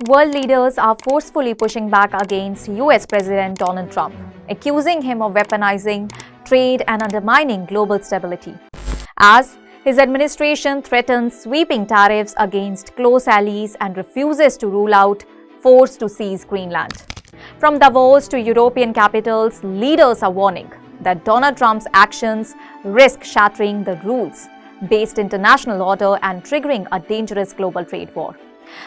World leaders are forcefully pushing back against US President Donald Trump, accusing him of weaponizing trade and undermining global stability, as his administration threatens sweeping tariffs against close allies and refuses to rule out force to seize Greenland. From Davos to European capitals, leaders are warning that Donald Trump's actions risk shattering the rules-based international order and triggering a dangerous global trade war.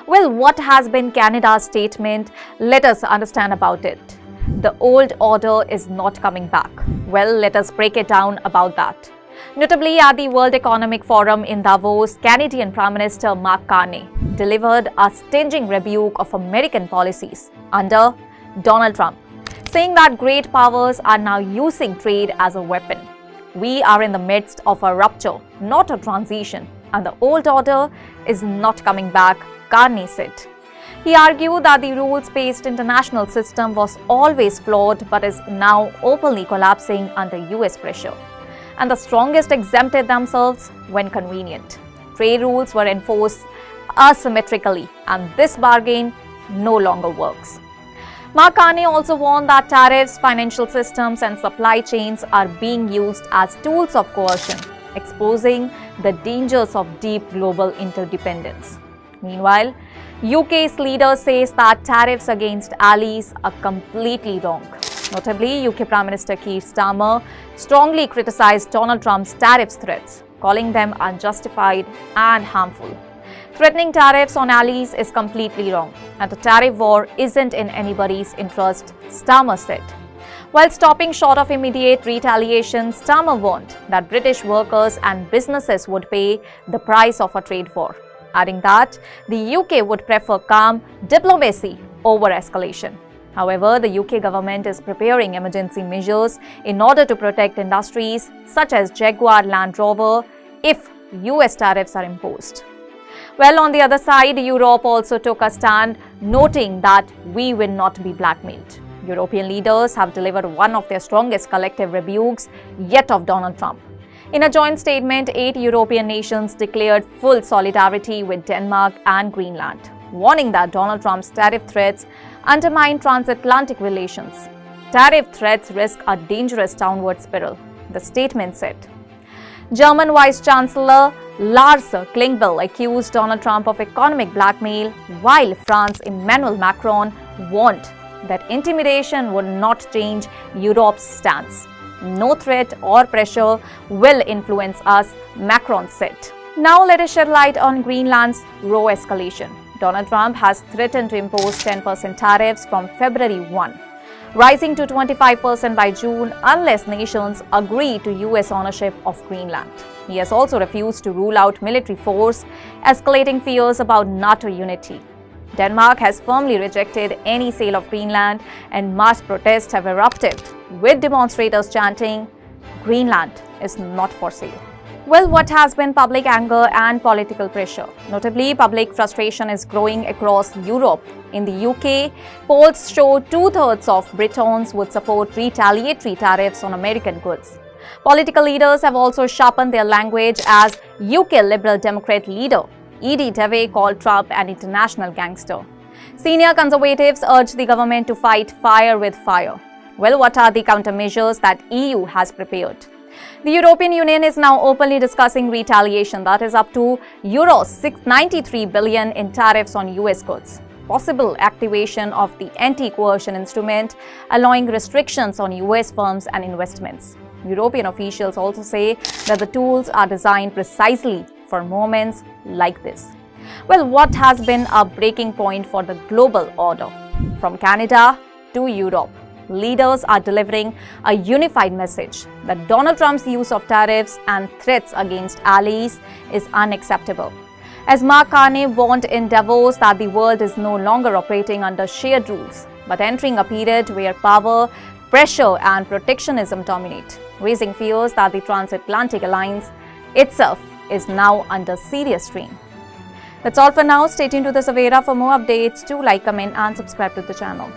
Well, what has been Canada's statement? Let us understand about it. The old order is not coming back. Well, let us break it down about that. Notably, at the World Economic Forum in Davos, Canadian Prime Minister Mark Carney delivered a stinging rebuke of American policies under Donald Trump, saying that great powers are now using trade as a weapon. We are in the midst of a rupture, not a transition, and the old order is not coming back, Carney said. He argued that the rules-based international system was always flawed but is now openly collapsing under US pressure, and the strongest exempted themselves when convenient. Trade rules were enforced asymmetrically, and this bargain no longer works. Mark Carney also warned that tariffs, financial systems, and supply chains are being used as tools of coercion, exposing the dangers of deep global interdependence. Meanwhile, UK's leader says that tariffs against allies are completely wrong. Notably, UK Prime Minister Keir Starmer strongly criticized Donald Trump's tariff threats, calling them unjustified and harmful. Threatening tariffs on allies is completely wrong, and a tariff war isn't in anybody's interest, Starmer said. While stopping short of immediate retaliation, Starmer warned that British workers and businesses would pay the price of a trade war, adding that the UK would prefer calm diplomacy over escalation. However, the UK government is preparing emergency measures in order to protect industries such as Jaguar Land Rover if US tariffs are imposed. Well, on the other side, Europe also took a stand, noting that we will not be blackmailed. European leaders have delivered one of their strongest collective rebukes yet of Donald Trump. In a joint statement, 8 European nations declared full solidarity with Denmark and Greenland, warning that Donald Trump's tariff threats undermine transatlantic relations. Tariff threats risk a dangerous downward spiral, the statement said. German Vice-Chancellor Lars Klingbeil accused Donald Trump of economic blackmail, while France's Emmanuel Macron warned that intimidation would not change Europe's stance. No threat or pressure will influence us, Macron said. Now let us shed light on Greenland's raw escalation. Donald Trump has threatened to impose 10% tariffs from February 1, rising to 25% by June unless nations agree to US ownership of Greenland. He has also refused to rule out military force, escalating fears about NATO unity. Denmark has firmly rejected any sale of Greenland, and mass protests have erupted, with demonstrators chanting, "Greenland is not for sale." Well, what has been public anger and political pressure? Notably, public frustration is growing across Europe. In the UK, polls show 2/3 of Britons would support retaliatory tariffs on American goods. Political leaders have also sharpened their language as UK Liberal Democrat leader E.D. Dave called Trump an international gangster. Senior conservatives urged the government to fight fire with fire. Well, what are the countermeasures that EU has prepared? The European Union is now openly discussing retaliation, that is up to Euro 693 billion in tariffs on US goods. Possible activation of the anti-coercion instrument, allowing restrictions on US firms and investments. European officials also say that the tools are designed precisely for moments like this. Well, what has been a breaking point for the global order? From Canada to Europe, leaders are delivering a unified message that Donald Trump's use of tariffs and threats against allies is unacceptable. As Mark Carney warned in Davos that the world is no longer operating under shared rules, but entering a period where power, pressure, and protectionism dominate, raising fears that the transatlantic alliance itself is now under serious strain. That's all for now. Stay tuned to the Savera for more updates. Do like, comment, and subscribe to the channel.